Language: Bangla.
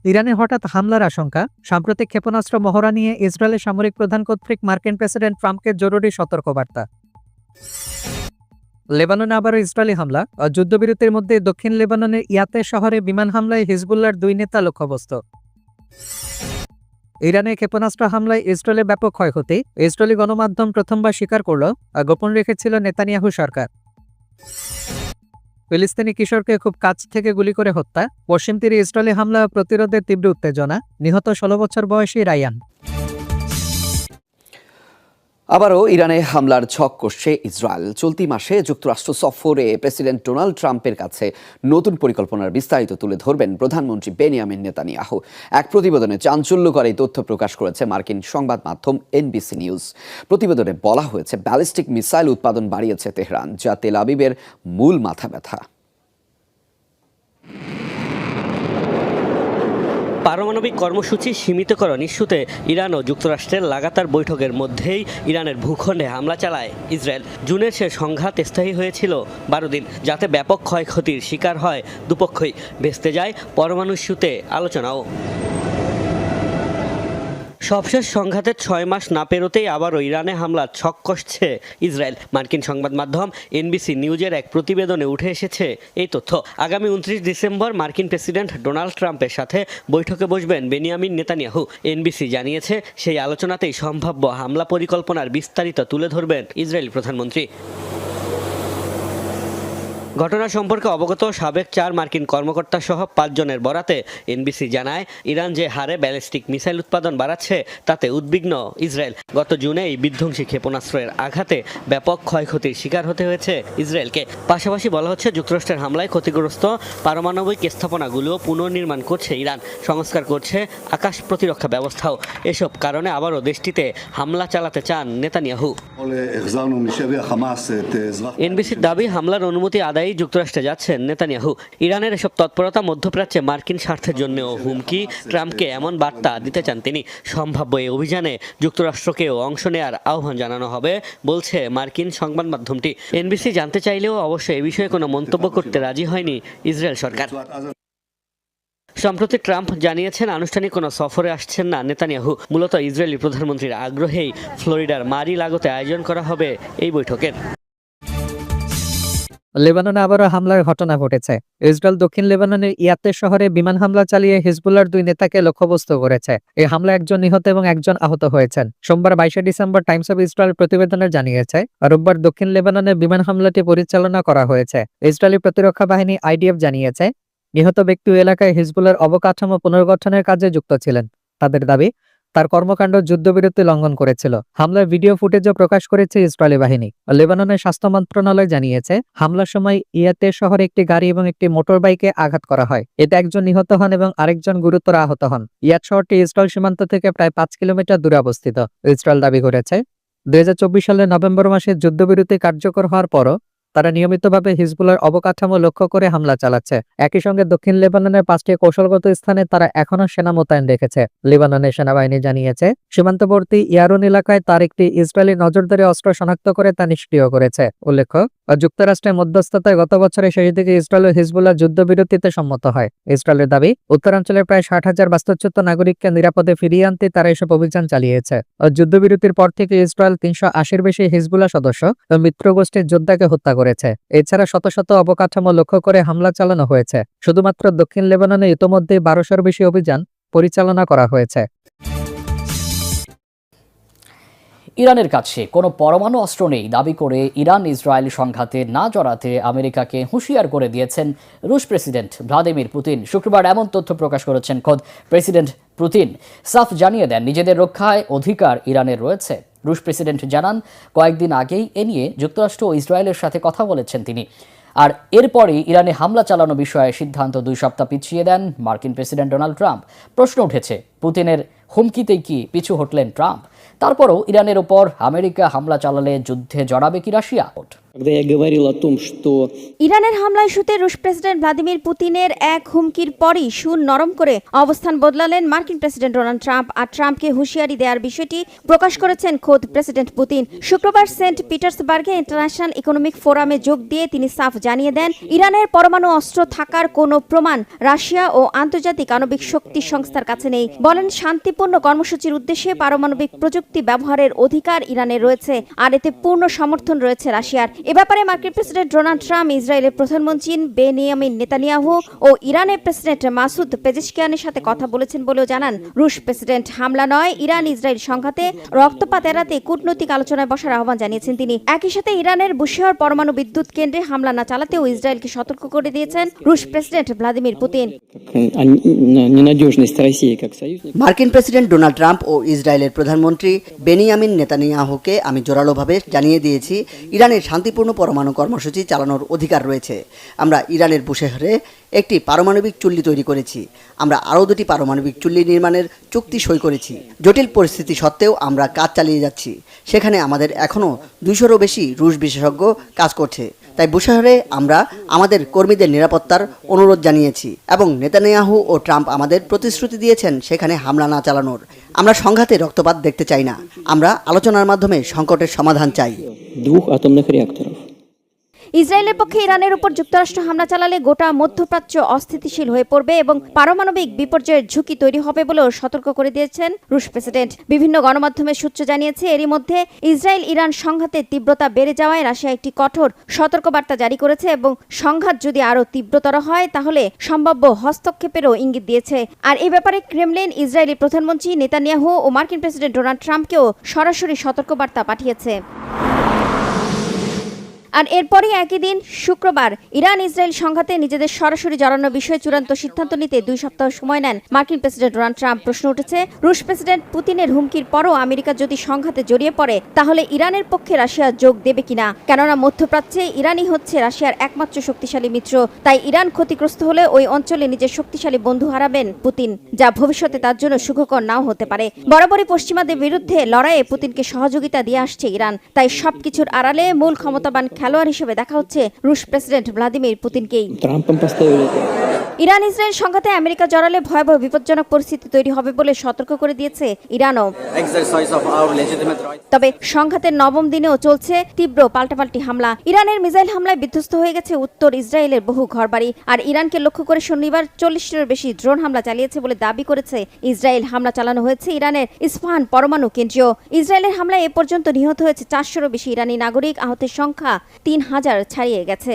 ইরানে হঠাৎ হামলার আশঙ্কা, সাম্প্রতিক ক্ষেপণাস্ত্র মহড়া নিয়ে ইসরায়েলের সামরিক প্রধান কর্তৃক মার্কিন প্রেসিডেন্ট ট্রাম্পকে জরুরি সতর্কবার্তা। লেবাননে আবারও ইসরায়েলি হামলা, যুদ্ধবিরতির মধ্যে দক্ষিণ লেবাননের ইয়াতে শহরে বিমান হামলায় হিজবুল্লাহর 2 নেতা লক্ষ্যবস্তু। ইরানে ক্ষেপণাস্ত্র হামলায় ইসরায়েলের ব্যাপক ক্ষয়ক্ষতি, ইসরায়েলি গণমাধ্যম প্রথমবার স্বীকার করল গোপন রেখেছিল নেতানিয়াহু সরকার। ফিলিস্তিনি কিশোরকে খুব কাছ থেকে গুলি করে হত্যা, পশ্চিম তীরে ইসরায়েলি হামলা প্রতিরোধের তীব্র উত্তেজনা, নিহত 16 বছর বয়সী রায়ান। আবারও ইরানে হামলার ছক কষছে ইসরায়েল। চলতি মাসে যুক্তরাষ্ট্র সফরে প্রেসিডেন্ট ডোনাল্ড ট্রাম্পের কাছে নতুন পরিকল্পনার বিস্তারিত তুলে ধরবেন প্রধানমন্ত্রী বেনিয়ামিন নেতানিয়াহু। এক প্রতিবেদনে চাঞ্চল্যকর এই তথ্য প্রকাশ করেছে মার্কিন সংবাদ মাধ্যম এনবিসি নিউজ। প্রতিবেদনে বলা হয়েছে, ব্যালিস্টিক মিসাইল উৎপাদন বাড়িয়েছে তেহরান, যা তেল আবিবের মূল মাথা ব্যথা। পারমাণবিক কর্মসূচি সীমিতকরণ ইস্যুতে ইরান ও যুক্তরাষ্ট্রের লাগাতার বৈঠকের মধ্যেই ইরানের ভূখণ্ডে হামলা চালায় ইসরায়েল। জুনের শেষ সংঘাত স্থায়ী হয়েছিল 12 দিন, যাতে ব্যাপক ক্ষয়ক্ষতির শিকার হয় দুপক্ষই। ভেস্তে যায় পরমাণু ইস্যুতে আলোচনাও। সবশেষ সংঘাতের 6 মাস না পেরোতেই আবারও ইরানে হামলার ছক কষছে ইসরায়েল। মার্কিন সংবাদ মাধ্যম এনবিসি নিউজের এক প্রতিবেদনে উঠে এসেছে এই তথ্য। আগামী 29 ডিসেম্বর মার্কিন প্রেসিডেন্ট ডোনাল্ড ট্রাম্পের সাথে বৈঠকে বসবেন বেনিয়ামিন নেতানিয়াহু। এনবিসি জানিয়েছে, সেই আলোচনাতেই সম্ভাব্য হামলা পরিকল্পনার বিস্তারিত তুলে ধরবেন ইসরায়েলি প্রধানমন্ত্রী। ঘটনা সম্পর্কে অবগত সাবেক 4 মার্কিন কর্মকর্তা সহ 5 জনের বরাতে এনবিসি জানায়, ইরান যে হারে ব্যালিস্টিক মিসাইল উৎপাদন বাড়াচ্ছে তাতে উদ্বিগ্ন ইসরায়েল। গত জুনে এই বিধ্বংসী ক্ষেপণাস্ত্রের আঘাতে ব্যাপক ক্ষয়ক্ষতির শিকার হতে হয়েছে ইসরায়েলকে। পাশাপাশি বলা হচ্ছে, যুক্তরাষ্ট্রের হামলায় ক্ষতিগ্রস্ত পারমাণবিক স্থাপনাগুলোও পুনর্নির্মাণ করছে ইরান, সংস্কার করছে আকাশ প্রতিরক্ষা ব্যবস্থাও। এসব কারণে আবারও দেশটিতে হামলা চালাতে চান নেতানিয়াহু। এনবিসির দাবি, হামলার অনুমতি আদায় যুক্তরাষ্ট্রে যাচ্ছেন নেতানিয়াহু। ইরানের এসব তৎপরতা মধ্যপ্রাচ্যে মার্কিন স্বার্থের জন্যও হুমকি। ট্রাম্পকে এমন বার্তা দিতে চান তিনি। সম্ভাব্য এই অভিযানে যুক্তরাষ্ট্রকেও অংশ নেওয়ার আহ্বান জানানো হবে বলছে মার্কিন সংবাদ মাধ্যমটি। এনবিসি জানতে চাইলেও অবশ্য এ বিষয়ে কোনো মন্তব্য করতে রাজি হয়নি ইসরায়েল সরকার। সম্প্রতি ট্রাম্প জানিয়েছেন, আনুষ্ঠানিক কোনো সফরে আসছেন না নেতানিয়াহু। মূলত ইসরায়েলি প্রধানমন্ত্রীর আগ্রহেই ফ্লোরিডার মারি লাগোতে আয়োজন করা হবে এই বৈঠকের। লেবাননে আবারও হামলার ঘটনা ঘটেছে। ইসরায়েল দক্ষিণ লেবাননের ইয়াতে শহরে বিমান হামলা চালিয়ে হিজবুল্লাহর 2 নেতাকে লক্ষ্যবস্তু করেছে। এই হামলায় একজন নিহত এবং একজন আহত হয়েছেন। সোমবার 22 ডিসেম্বর টাইমস অব ইসরায়েল প্রতিবেদনে জানিয়েছে, রোববার দক্ষিণ লেবাননে বিমান হামলাটি পরিচালনা করা হয়েছে। ইসরায়েলি প্রতিরক্ষা বাহিনী আইডিএফ জানিয়েছে, নিহত ব্যক্তি এলাকায় হিজবুল্লাহর অবকাঠামো পুনর্গঠনের কাজে যুক্ত ছিলেন। তাদের দাবি, তার কর্মকাণ্ড যুদ্ধবিরতি লঙ্ঘন করেছিল। হামলার ভিডিও ফুটেজও প্রকাশ করেছে ইসরায়েলি বাহিনী। লেবাননের স্বাস্থ্য মন্ত্রণালয় জানিয়েছে, হামলার সময় ইয়াতে শহরে একটি গাড়ি এবং একটি মোটর বাইকে আঘাত করা হয়। এতে একজন নিহত হন এবং আরেকজন গুরুতর আহত হন। ইয়াত শহরটি ইসরায়েল সীমান্ত থেকে প্রায় 5 কিলোমিটার দূরে অবস্থিত। ইসরায়েল দাবি করেছে, 2024 সালের নভেম্বর মাসে যুদ্ধবিরতি কার্যকর হওয়ার পরও তারা নিয়মিতভাবে হিজবুল্লাহর অবকাঠামো লক্ষ্য করে হামলা চালাচ্ছে। একই সঙ্গে দক্ষিণ লেবাননের 5টি কৌশলগত স্থানে তারা এখনও সেনা মোতায়েন রেখেছে। লেবাননের সেনাবাহিনী জানিয়েছে, সীমান্তবর্তী ইয়ারুন এলাকায় তার একটি ইসরায়েলি নজরদারি অস্ত্র শনাক্ত করে তা নিষ্ক্রিয় করেছে। উল্লেখ্য, যুক্তরাষ্ট্রের মধ্যস্থতায় গত বছরের শেষ দিকে ইসরায়েল ও হিজবুল্লাহ যুদ্ধবিরতিতে সম্মত হয়। ইসরায়েলের দাবি, উত্তরাঞ্চলের প্রায় 60,000 বাস্তুচ্যুত নাগরিককে নিরাপদে ফিরিয়ে আনতে তারা এসব অভিযান চালিয়েছে। যুদ্ধবিরতির পর থেকে ইসরায়েল 380-র বেশি হিজবুল্লাহ সদস্য ও মিত্রগোষ্ঠীর যোদ্ধাকে হত্যা করেছে। এছাড়া শত শত অবকাঠামো লক্ষ্য করে হামলা চালানো হয়েছে। শুধুমাত্র দক্ষিণ লেবাননে ইতোমধ্যে 1200-র বেশি অভিযান পরিচালনা করা হয়েছে। ইরানের কাছে কোনো পরমাণু অস্ত্র নেই দাবি করে ইরান ইসরায়েল সংঘাতে না জড়াতে আমেরিকাকে হুঁশিয়ার করে দিয়েছেন রুশ প্রেসিডেন্ট ভ্লাদিমির পুতিন। শুক্রবার এমন তথ্য প্রকাশ করেছেন খোদ প্রেসিডেন্ট পুতিন। সাফ জানিয়ে দেন, নিজেদের রক্ষায় অধিকার ইরানের রয়েছে। রুশ প্রেসিডেন্ট জানান, কয়েকদিন আগেই এ নিয়ে যুক্তরাষ্ট্র ও ইসরায়েলের সাথে কথা বলেছেন তিনি। আর এরপরই ইরানে হামলা চালানো বিষয়ে সিদ্ধান্ত 2 সপ্তাহ পিছিয়ে দেন মার্কিন প্রেসিডেন্ট ডোনাল্ড ট্রাম্প। প্রশ্ন উঠেছে, পুতিনের হুমকিতেই কি পিছু হটলেন ট্রাম্প? তারপরও ইরানের ওপর আমেরিকা হামলা চালালে যুদ্ধে জড়াবে কি রাশিয়া? Когда я говорил о том, что ইরানের হামলা ইস্যুতে রুশ প্রেসিডেন্ট ভ্লাদিমির পুতিনের এক হুমকির পরই সুর নরম করে অবস্থান বদলালেন মার্কিন প্রেসিডেন্ট ডোনাল্ড ট্রাম্প। আর ট্রাম্পকে হুঁশিয়ারি দেওয়ার বিষয়টি প্রকাশ করেছেন খোদ প্রেসিডেন্ট পুতিন। শুক্রবার সেন্ট পিটার্সবার্গে ইন্টারন্যাশনাল ইকোনমিক ফোরামে যোগ দিয়ে তিনি সাফ জানিয়ে দেন, ইরানের পরমাণু অস্ত্র থাকার কোনো প্রমাণ রাশিয়া ও আন্তর্জাতিক আণবিক শক্তি সংস্থার কাছে নেই। বলেন, শান্তিপূর্ণ কর্মসূচির উদ্দেশ্যে পারমাণবিক প্রযুক্তি ব্যবহারের অধিকার ইরানের রয়েছে, আর এতে পূর্ণ সমর্থন রয়েছে রাশিয়ার। এ ব্যাপারে মার্কিন প্রেসিডেন্ট ডোনাল্ড ট্রাম্প, ইসরায়েলের প্রধানমন্ত্রী বেনিয়ামিন নেতানিয়াহু ও ইরানের প্রেসিডেন্ট মাসুদ পেজেশকিয়ানের সাথে কথা বলেছেন বলেও জানান রুশ প্রেসিডেন্ট। হামলা নয়, ইরান ইসরায়েল সংঘাতে রক্তপাত এড়াতে কূটনৈতিক আলোচনায় বসার আহ্বান জানিয়েছেন তিনি। একই সাথে ইরানের বুশেহর পরমাণু বিদ্যুৎ কেন্দ্রে হামলা না চালাতেও ইসরায়েলকে সতর্ক করে দিয়েছেন রুশ প্রেসিডেন্ট ভ্লাদিমির পুতিন। о ненадежности России как союзника. মার্কিন প্রেসিডেন্ট ডোনাল্ড ট্রাম্প ও ইসরায়েলের প্রধানমন্ত্রী বেনিয়ামিন নেতানিয়াহুকে আমি জোরালোভাবে জানিয়ে দিয়েছি, ইরানের শান্তিপূর্ণ পরমাণু কর্মসূচি চালানোর অধিকার রয়েছে। আমরা ইরানের বুশেহরে একটি পারমাণবিক চুল্লি তৈরি করেছি। আমরা আরও 2টি পারমাণবিক চুল্লি নির্মাণের চুক্তি সই করেছি। জটিল পরিস্থিতি সত্ত্বেও আমরা কাজ চালিয়ে যাচ্ছি। সেখানে আমাদের এখনও 200-রও বেশি রুশ বিশেষজ্ঞ কাজ করছে। তাই বুশেহরে আমরা আমাদের কর্মীদের নিরাপত্তার অনুরোধ জানিয়েছি এবং নেতানিয়াহু ও ট্রাম্প আমাদের প্রতিশ্রুতি দিয়েছেন সেখানে হামলা না চালানোর। আমরা সংঘাতে রক্তপাত দেখতে চাই না। আমরা আলোচনার মাধ্যমে সংকটের সমাধান চাই। 2 атомных реакторов. ইসরায়েলের পক্ষে ইরানের উপর যুক্তরাষ্ট্র হামলা চালালে গোটা মধ্যপ্রাচ্য অস্থিতিশীল হয়ে পড়বে এবং পারমাণবিক বিপর্যয়ের ঝুঁকি তৈরি হবে বলেও সতর্ক করে দিয়েছেন রুশ প্রেসিডেন্ট। বিভিন্ন গণমাধ্যমের সূত্র জানিয়েছে, এরই মধ্যে ইসরায়েল ইরান সংঘাতের তীব্রতা বেড়ে যাওয়ায় রাশিয়া একটি কঠোর সতর্কবার্তা জারি করেছে এবং সংঘাত যদি আরও তীব্রতর হয় তাহলে সম্ভাব্য হস্তক্ষেপেরও ইঙ্গিত দিয়েছে। আর এ ব্যাপারে ক্রেমলিন ইসরায়েলি প্রধানমন্ত্রী নেতানিয়াহু ও মার্কিন প্রেসিডেন্ট ডোনাল্ড ট্রাম্পকেও সরাসরি সতর্কবার্তা পাঠিয়েছে। আর এরপরই একই দিন শুক্রবার ইরান ইসরায়েল সংঘাতে নিজেদের সরাসরি জড়ানোর বিষয়ে চূড়ান্ত সিদ্ধান্ত নিতে 2 সপ্তাহ সময় নেন মার্কিন প্রেসিডেন্ট ডোনাল্ড ট্রাম্প। প্রশ্ন উঠেছে, রুশ প্রেসিডেন্ট পুতিনের হুমকির পরও আমেরিকা যদি সংঘাতে জড়িয়ে পড়ে তাহলে ইরানের পক্ষে রাশিয়া যোগ দেবে কিনা? কেননা মধ্যপ্রাচ্যে ইরানই হচ্ছে রাশিয়ার একমাত্র শক্তিশালী মিত্র। তাই ইরান ক্ষতিগ্রস্ত হলে ওই অঞ্চলে নিজের শক্তিশালী বন্ধু হারাবেন পুতিন, যা ভবিষ্যতে তার জন্য সুখকর নাও হতে পারে। বরাবরই পশ্চিমাদের বিরুদ্ধে লড়াইয়ে পুতিনকে সহযোগিতা দিয়ে আসছে ইরান। তাই সবকিছুর আড়ালে মূল ক্ষমতাবান খেলোয়াড় হিসেবে দেখা হচ্ছে রুশ প্রেসিডেন্ট ভ্লাদিমির পুতিনকেই। Трампом поставили это. ইরান ইসরায়েল সংঘাতে আমেরিকা জড়ালে ভয়াবহ বিপজ্জনক পরিস্থিতি তৈরি হবে বলে সতর্ক করে দিয়েছে ইরানও। তবে সংঘাতের 9ম দিনেও চলছে তীব্র পাল্টাপাল্টি হামলা। ইরানের মিসাইল হামলায় বিধ্বস্ত হয়ে গেছে উত্তর ইসরায়েলের বহু ঘরবাড়ি। আর ইরানকে লক্ষ্য করে শনিবার 40টিরও বেশি ড্রোন হামলা চালিয়েছে বলে দাবি করেছে ইসরায়েল। হামলা চালানো হয়েছে ইরানের ইস্পাহান পরমাণু কেন্দ্রেও। ইসরায়েলের হামলায় এ পর্যন্ত নিহত হয়েছে 400-রও বেশি ইরানি নাগরিক। আহতের সংখ্যা 3000 ছাড়িয়ে গেছে।